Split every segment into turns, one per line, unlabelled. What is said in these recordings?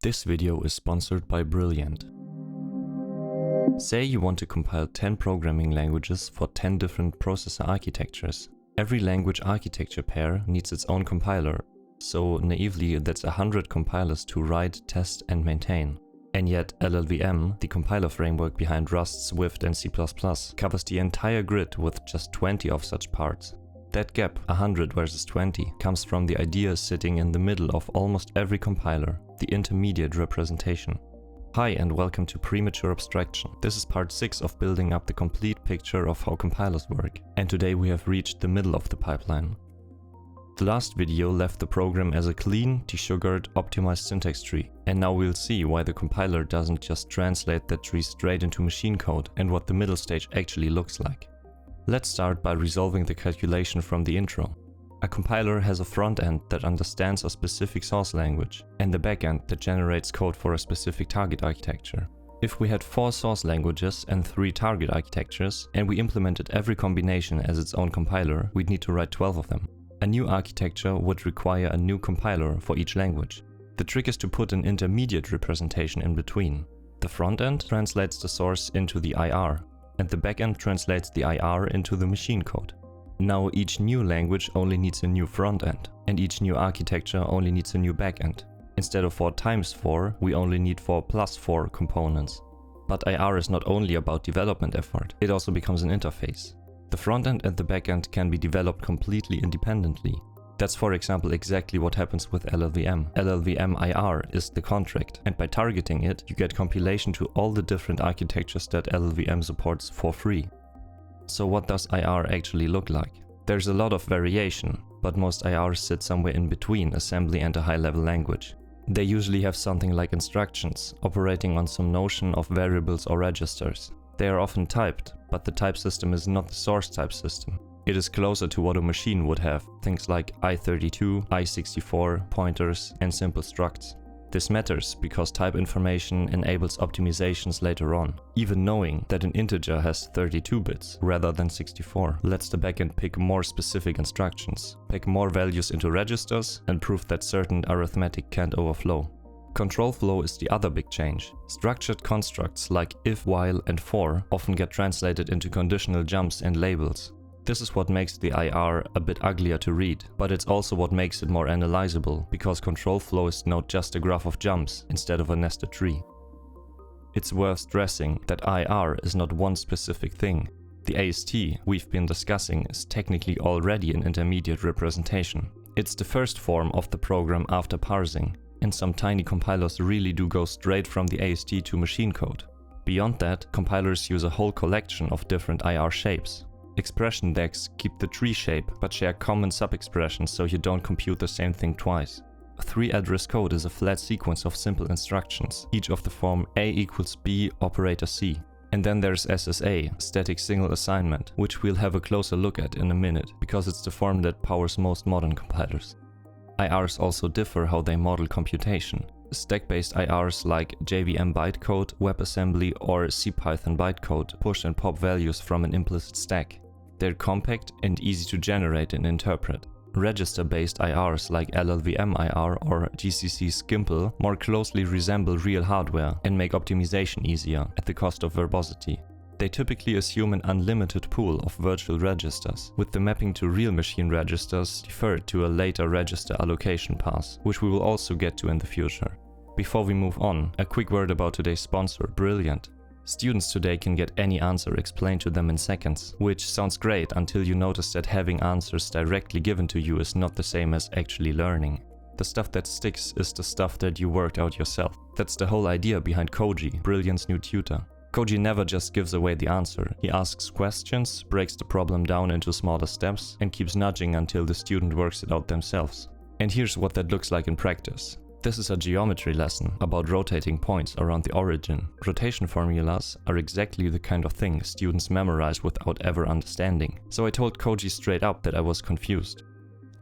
This video is sponsored by Brilliant. Say you want to compile 10 programming languages for 10 different processor architectures. Every language architecture pair needs its own compiler, so naively that's 100 compilers to write, test and maintain. And yet LLVM, the compiler framework behind Rust, Swift and C++, covers the entire grid with just 20 of such parts. That gap, 100 versus 20, comes from the idea sitting in the middle of almost every compiler, the intermediate representation. Hi and welcome to Premature Abstraction. This is part 6 of building up the complete picture of how compilers work, and today we have reached the middle of the pipeline. The last video left the program as a clean, desugared, optimized syntax tree, and now we'll see why the compiler doesn't just translate that tree straight into machine code and what the middle stage actually looks like. Let's start by resolving the calculation from the intro. A compiler has a front end that understands a specific source language, and the back end that generates code for a specific target architecture. If we had 4 source languages and 3 target architectures, and we implemented every combination as its own compiler, we'd need to write 12 of them. A new architecture would require a new compiler for each language. The trick is to put an intermediate representation in between. The front end translates the source into the IR, and the backend translates the IR into the machine code. Now each new language only needs a new front end, and each new architecture only needs a new backend. Instead of 4 times 4, we only need 4 plus 4 components. But IR is not only about development effort, it also becomes an interface. The front end and the backend can be developed completely independently. That's for example exactly what happens with LLVM. LLVM IR is the contract, and by targeting it, you get compilation to all the different architectures that LLVM supports for free. So what does IR actually look like? There's a lot of variation, but most IRs sit somewhere in between assembly and a high-level language. They usually have something like instructions, operating on some notion of variables or registers. They are often typed, but the type system is not the source type system. It is closer to what a machine would have, things like i32, i64, pointers, and simple structs. This matters because type information enables optimizations later on. Even knowing that an integer has 32 bits rather than 64 lets the backend pick more specific instructions, pack more values into registers, and prove that certain arithmetic can't overflow. Control flow is the other big change. Structured constructs like if, while, and for often get translated into conditional jumps and labels. This is what makes the IR a bit uglier to read, but it's also what makes it more analyzable, because control flow is not just a graph of jumps instead of a nested tree. It's worth stressing that IR is not one specific thing. The AST we've been discussing is technically already an intermediate representation. It's the first form of the program after parsing, and some tiny compilers really do go straight from the AST to machine code. Beyond that, compilers use a whole collection of different IR shapes. Expression decks keep the tree shape but share common sub-expressions so you don't compute the same thing twice. A 3-address code is a flat sequence of simple instructions, each of the form A equals B operator C. And then there's SSA, static single assignment, which we'll have a closer look at in a minute, because it's the form that powers most modern compilers. IRs also differ how they model computation. Stack-based IRs like JVM bytecode, WebAssembly, or CPython bytecode push and pop values from an implicit stack. They're compact and easy to generate and interpret. Register-based IRs like LLVM IR or GCC Skimple more closely resemble real hardware and make optimization easier at the cost of verbosity. They typically assume an unlimited pool of virtual registers, with the mapping to real machine registers deferred to a later register allocation pass, which we will also get to in the future. Before we move on, a quick word about today's sponsor, Brilliant. Students today can get any answer explained to them in seconds, which sounds great until you notice that having answers directly given to you is not the same as actually learning. The stuff that sticks is the stuff that you worked out yourself. That's the whole idea behind Koji, Brilliant's new tutor. Koji never just gives away the answer. He asks questions, breaks the problem down into smaller steps, and keeps nudging until the student works it out themselves. And here's what that looks like in practice. This is a geometry lesson about rotating points around the origin. Rotation formulas are exactly the kind of thing students memorize without ever understanding. So I told Koji straight up that I was confused.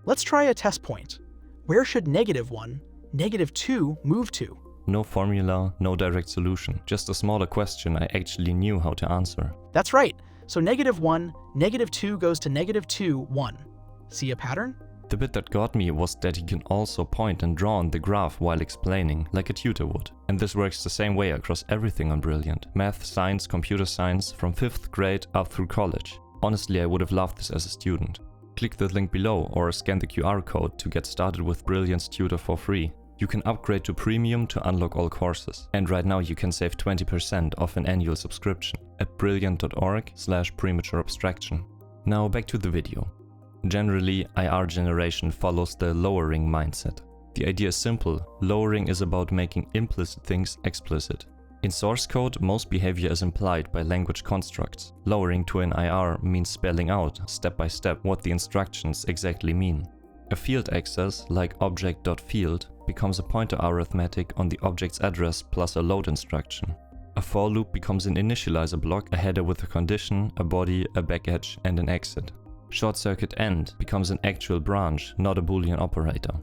Let's try a test point. Where should -1, -2 move to?
No formula, no direct solution, just a smaller question I actually knew how to answer.
That's right. So -1, -2 goes to -2, 1. See a pattern?
The bit that got me was that he can also point and draw on the graph while explaining, like a tutor would. And this works the same way across everything on Brilliant. Math, science, computer science, from 5th grade up through college. Honestly, I would have loved this as a student. Click the link below or scan the QR code to get started with Brilliant's tutor for free. You can upgrade to Premium to unlock all courses. And right now you can save 20% off an annual subscription at brilliant.org/premature abstraction. Now back to the video. Generally, IR generation follows the lowering mindset. The idea is simple. Lowering is about making implicit things explicit. In source code, most behavior is implied by language constructs. Lowering to an IR means spelling out, step by step, what the instructions exactly mean. A field access, like object.field, becomes a pointer arithmetic on the object's address plus a load instruction. A for loop becomes an initializer block, a header with a condition, a body, a backedge, and an exit. Short circuit end becomes an actual branch, not a Boolean operator.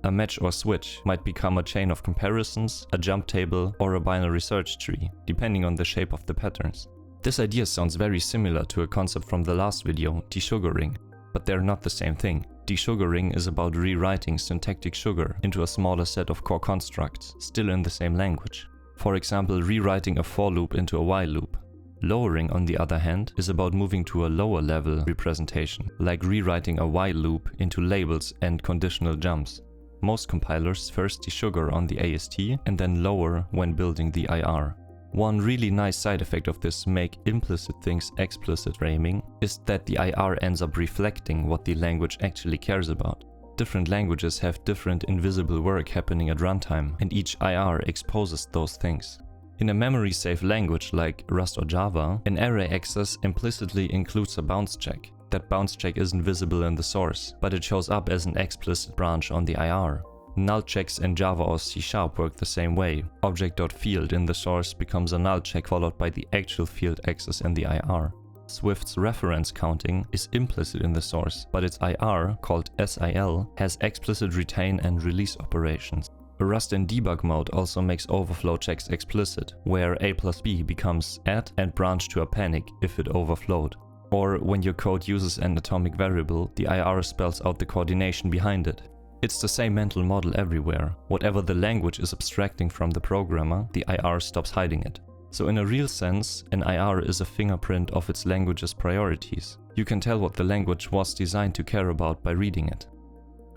A match or switch might become a chain of comparisons, a jump table, or a binary search tree, depending on the shape of the patterns. This idea sounds very similar to a concept from the last video, desugaring, but they're not the same thing. Desugaring is about rewriting syntactic sugar into a smaller set of core constructs, still in the same language. For example, rewriting a for loop into a while loop. Lowering, on the other hand, is about moving to a lower level representation, like rewriting a while loop into labels and conditional jumps. Most compilers first desugar on the AST and then lower when building the IR. One really nice side effect of this make implicit things explicit framing is that the IR ends up reflecting what the language actually cares about. Different languages have different invisible work happening at runtime, and each IR exposes those things. In a memory-safe language like Rust or Java, an array access implicitly includes a bounce check. That bounce check isn't visible in the source, but it shows up as an explicit branch on the IR. Null checks in Java or C# work the same way. Object.field in the source becomes a null check followed by the actual field access in the IR. Swift's reference counting is implicit in the source, but its IR, called SIL, has explicit retain and release operations. Rust in debug mode also makes overflow checks explicit, where a plus b becomes add and branch to a panic if it overflowed. Or when your code uses an atomic variable, the IR spells out the coordination behind it. It's the same mental model everywhere. Whatever the language is abstracting from the programmer, the IR stops hiding it. So in a real sense, an IR is a fingerprint of its language's priorities. You can tell what the language was designed to care about by reading it.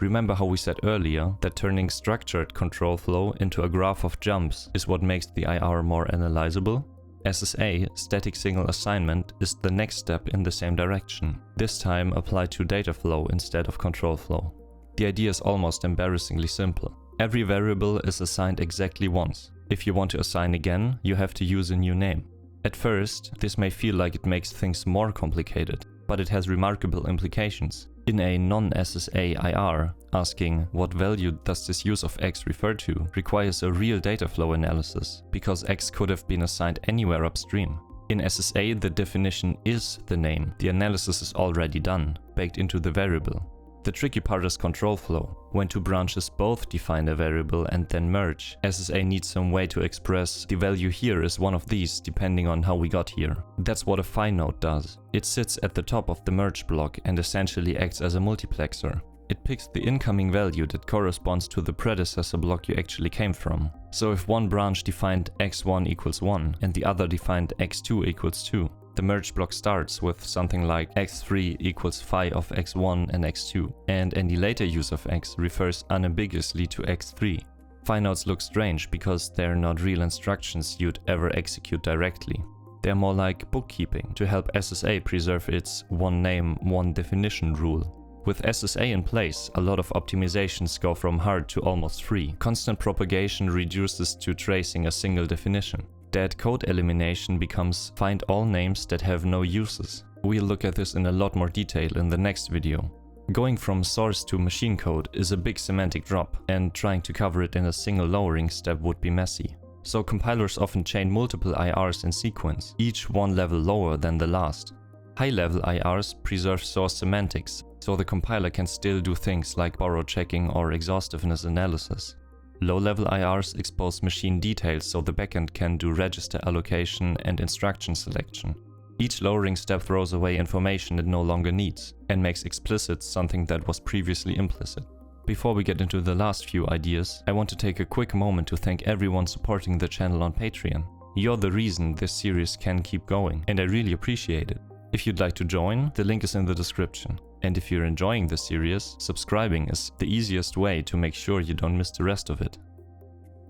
Remember how we said earlier that turning structured control flow into a graph of jumps is what makes the IR more analyzable? SSA, static signal assignment, is the next step in the same direction, this time applied to data flow instead of control flow. The idea is almost embarrassingly simple. Every variable is assigned exactly once. If you want to assign again, you have to use a new name. At first, this may feel like it makes things more complicated, but it has remarkable implications. In a non-SSA IR, asking what value does this use of x refer to requires a real data flow analysis, because x could have been assigned anywhere upstream. In SSA, the definition is the name. The analysis is already done, baked into the variable. The tricky part is control flow. When two branches both define a variable and then merge, SSA needs some way to express the value here is one of these depending on how we got here. That's what a find node does. It sits at the top of the merge block and essentially acts as a multiplexer. It picks the incoming value that corresponds to the predecessor block you actually came from. So if one branch defined x1 equals 1 and the other defined x2 equals 2, the merge block starts with something like x3 equals phi of x1 and x2, and any later use of x refers unambiguously to x3. Phi nodes look strange because they're not real instructions you'd ever execute directly. They're more like bookkeeping to help SSA preserve its one name, one definition rule. With SSA in place, a lot of optimizations go from hard to almost free. Constant propagation reduces to tracing a single definition. Dead code elimination becomes find all names that have no uses. We'll look at this in a lot more detail in the next video. Going from source to machine code is a big semantic drop, and trying to cover it in a single lowering step would be messy. So compilers often chain multiple IRs in sequence, each one level lower than the last. High-level IRs preserve source semantics, so the compiler can still do things like borrow checking or exhaustiveness analysis. Low-level IRs expose machine details so the backend can do register allocation and instruction selection. Each lowering step throws away information it no longer needs, and makes explicit something that was previously implicit. Before we get into the last few ideas, I want to take a quick moment to thank everyone supporting the channel on Patreon. You're the reason this series can keep going, and I really appreciate it. If you'd like to join, the link is in the description. And if you're enjoying the series, subscribing is the easiest way to make sure you don't miss the rest of it.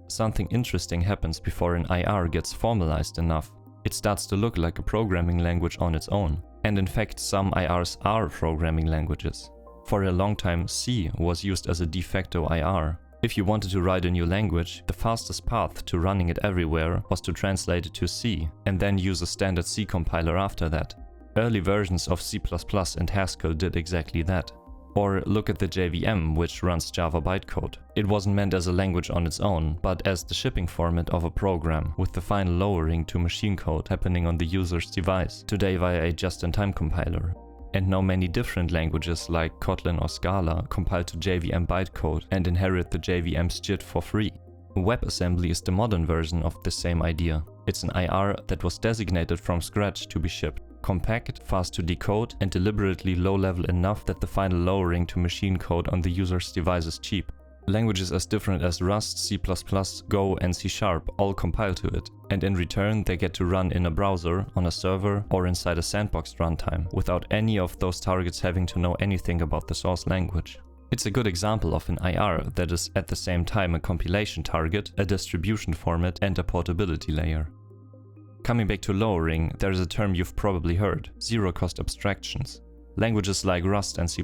Something interesting happens before an IR gets formalized enough. It starts to look like a programming language on its own. And in fact, some IRs are programming languages. For a long time, C was used as a de facto IR. If you wanted to write a new language, the fastest path to running it everywhere was to translate it to C, and then use a standard C compiler after that. Early versions of C++ and Haskell did exactly that. Or look at the JVM, which runs Java bytecode. It wasn't meant as a language on its own, but as the shipping format of a program, with the final lowering to machine code happening on the user's device, today via a just-in-time compiler. And now many different languages like Kotlin or Scala compile to JVM bytecode and inherit the JVM's JIT for free. WebAssembly is the modern version of the same idea. It's an IR that was designated from scratch to be shipped. Compact, fast to decode, and deliberately low-level enough that the final lowering to machine code on the user's device is cheap. Languages as different as Rust, C++, Go, and C# all compile to it, and in return they get to run in a browser, on a server, or inside a sandboxed runtime, without any of those targets having to know anything about the source language. It's a good example of an IR that is at the same time a compilation target, a distribution format, and a portability layer. Coming back to lowering, there is a term you've probably heard: zero-cost abstractions. Languages like Rust and C++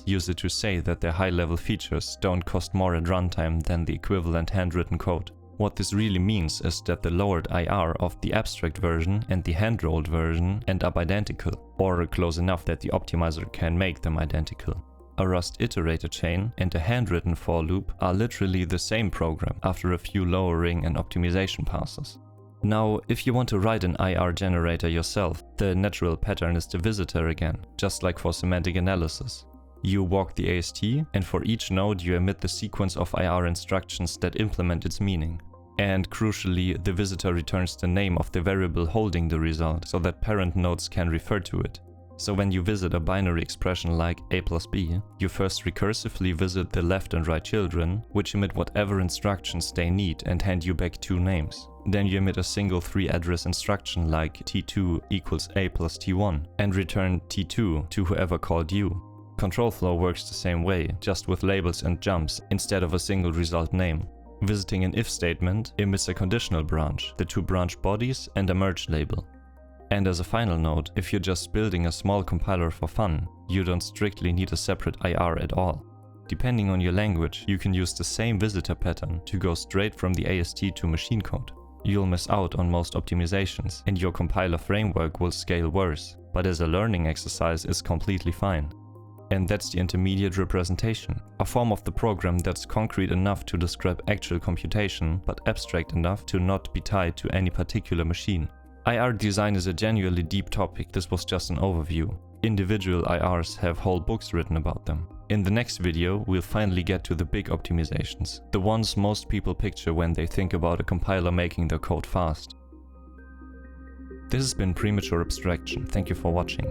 use it to say that their high-level features don't cost more at runtime than the equivalent handwritten code. What this really means is that the lowered IR of the abstract version and the hand-rolled version end up identical, or close enough that the optimizer can make them identical. A Rust iterator chain and a handwritten for loop are literally the same program after a few lowering and optimization passes. Now, if you want to write an IR generator yourself, the natural pattern is the visitor again, just like for semantic analysis. You walk the AST, and for each node you emit the sequence of IR instructions that implement its meaning. And crucially, the visitor returns the name of the variable holding the result, so that parent nodes can refer to it. So when you visit a binary expression like a plus b, you first recursively visit the left and right children, which emit whatever instructions they need and hand you back two names. Then you emit a single 3-address instruction like t2 equals a plus t1 and return t2 to whoever called you. Control flow works the same way, just with labels and jumps instead of a single result name. Visiting an if statement emits a conditional branch, the two branch bodies, and a merge label. And as a final note, if you're just building a small compiler for fun, you don't strictly need a separate IR at all. Depending on your language, you can use the same visitor pattern to go straight from the AST to machine code. You'll miss out on most optimizations, and your compiler framework will scale worse, but as a learning exercise is completely fine. And that's the intermediate representation, a form of the program that's concrete enough to describe actual computation, but abstract enough to not be tied to any particular machine. IR design is a genuinely deep topic. This was just an overview. Individual IRs have whole books written about them. In the next video, we'll finally get to the big optimizations, the ones most people picture when they think about a compiler making their code fast. This has been Premature Abstraction. Thank you for watching.